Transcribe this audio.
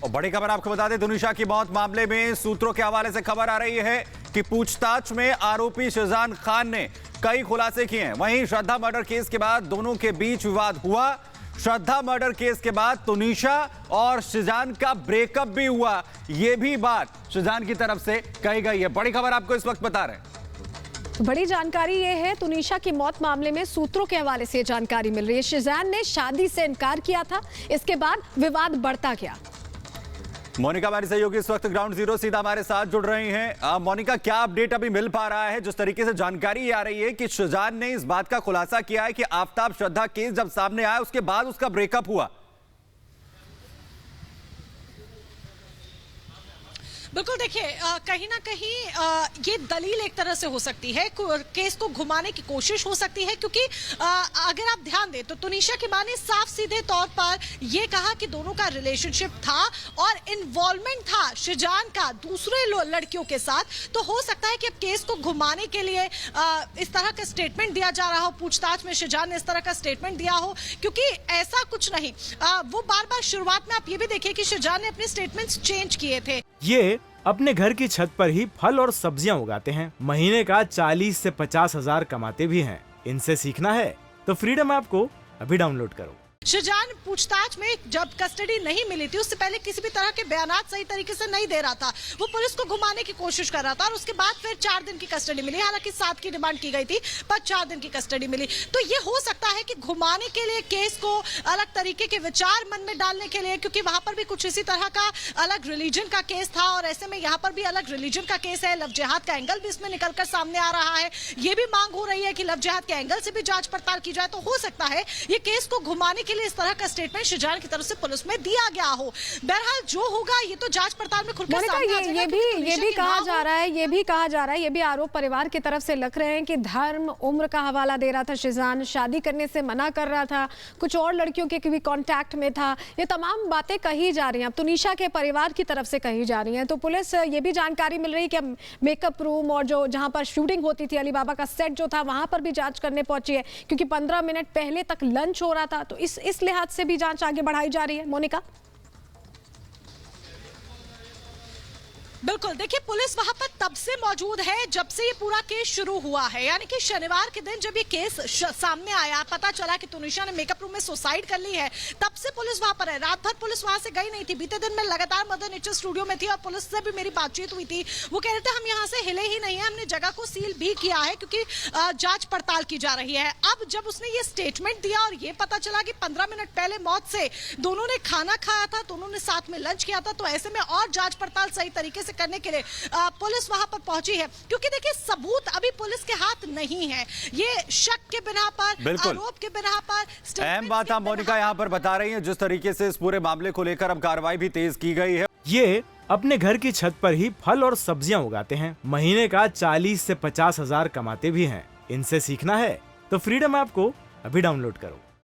और बड़ी खबर आपको बता दें, तुनिशा की मौत मामले में सूत्रों के हवाले से खबर आ रही है कि पूछताछ में आरोपी शिजान खान ने कई खुलासे किए हैं। वहीं श्रद्धा मर्डर केस के बाद दोनों के बीच विवाद हुआ। श्रद्धा मर्डर केस के बाद तुनिशा और शिजान का ब्रेकअप भी हुआ। यह भी बात शिजान की तरफ से कही गई है। बड़ी खबर आपको इस वक्त बता रहे हैं। बड़ी जानकारी ये है, तुनिशा की मौत मामले में सूत्रों के हवाले से जानकारी मिल रही है। शिजान ने शादी से इनकार किया था, इसके बाद विवाद बढ़ता गया। मोनिका हमारी सहयोगी इस वक्त ग्राउंड जीरो सीधा हमारे साथ जुड़ रही हैं। मोनिका, क्या अपडेट अभी मिल पा रहा है? जिस तरीके से जानकारी आ रही है कि शिजान ने इस बात का खुलासा किया है कि आफताब श्रद्धा केस जब सामने आया उसके बाद उसका ब्रेकअप हुआ। बिल्कुल, देखिए कहीं ना कहीं ये दलील एक तरह से हो सकती है, केस को घुमाने की कोशिश हो सकती है, क्योंकि अगर आप ध्यान दें तो तुनिशा की मां ने साफ सीधे तौर पर यह कहा कि दोनों का रिलेशनशिप था और इन्वॉल्वमेंट था शिजान का दूसरे लड़कियों के साथ। तो हो सकता है कि अब केस को घुमाने के लिए इस तरह का स्टेटमेंट दिया जा रहा हो, पूछताछ में शिजान ने इस तरह का स्टेटमेंट दिया हो, क्योंकि ऐसा कुछ नहीं। वो बार बार शुरुआत में आप ये भी देखिए कि शिजान ने अपने स्टेटमेंट्स चेंज किए थे। ये अपने घर की छत पर ही फल और सब्जियां उगाते हैं। महीने का 40 से 50 हजार कमाते भी हैं। इनसे सीखना है तो फ्रीडम ऐप को अभी डाउनलोड करो। शिजान पूछताछ में जब कस्टडी नहीं मिली थी, उससे पहले किसी भी तरह के बयानात सही तरीके से नहीं दे रहा था। वो पुलिस को घुमाने की कोशिश कर रहा था और उसके बाद फिर 4 दिन की कस्टडी मिली। हालांकि 7 की डिमांड की गई थी, पर 4 दिन की कस्टडी मिली। तो ये हो सकता है कि घुमाने के लिए, केस को अलग तरीके के विचार मन में डालने के लिए, क्योंकि वहां पर भी कुछ इसी तरह का अलग रिलीजन का केस था और ऐसे में यहाँ पर भी अलग रिलीजन का केस है। लव जिहाद का एंगल भी इसमें निकलकर सामने आ रहा है। ये भी मांग हो रही है कि लव जिहाद के एंगल से भी जांच पड़ताल की जाए। तो हो सकता है ये केस को घुमाने के लिए इस तरह का स्टेटमेंट शिजान की तरफ से पुलिस में दिया गया हो। बहरहाल जो होगा ये तो जांच पड़ताल में खुलकर सामने आ जाएगा। ये भी कहा जा रहा है, ये भी आरोप परिवार की तरफ से लग रहे हैं कि धर्म, उम्र का हवाला दे रहा था शिजान, शादी करने से मना कर रहा था, कुछ और लड़कियों के भी कांटेक्ट में था। ये तमाम बातें कही जा रही हैं, अब तुनिशा के परिवार की तरफ से कही जा रही हैं। तो पुलिस, ये भी जानकारी मिल रही है कि मेकअप रूम और जो जहां पर शूटिंग होती थी, अली बाबा का सेट जो था, वहां पर भी जांच करने पहुंची है, क्योंकि 15 मिनट पहले तक लंच हो रहा था। तो इस लिहाज से भी जांच आगे बढ़ाई जा रही है। मोनिका, बिल्कुल, देखिए पुलिस वहां पर तब से मौजूद है जब से ये पूरा केस शुरू हुआ है। यानी कि शनिवार के दिन जब ये केस सामने आया, पता चला कि तुनिशा ने मेकअप रूम में सुसाइड कर ली है, तब से पुलिस वहां पर है। रात भर पुलिस वहां से गई नहीं थी। बीते दिन मैं लगातार मदर नेचर स्टूडियो में थी और पुलिस से भी मेरी बातचीत हुई थी। वो कह रहे थे हम यहाँ से हिले ही नहीं है, हमने जगह को सील भी किया है क्योंकि जांच पड़ताल की जा रही है। अब जब उसने ये स्टेटमेंट दिया और ये पता चला कि 15 मिनट पहले मौत से दोनों ने खाना खाया था, दोनों ने साथ में लंच किया था, तो ऐसे में और जांच पड़ताल सही तरीके से करने के लिए पुलिस वहां पर पहुंची है। क्योंकि देखिए सबूत अभी पुलिस के हाथ नहीं है। ये शक के बिना पर, आरोप के बिना पर। अहम बात आप मोनिका यहाँ पर बता रही हैं, जिस तरीके से इस पूरे मामले को लेकर अब कार्रवाई भी तेज की गई है। ये अपने घर की छत पर ही फल और सब्जियां उगाते हैं। महीने का 40 से 50 हजार कमाते भी हैं। इनसे सीखना है तो फ्रीडम ऐप को अभी डाउनलोड करो।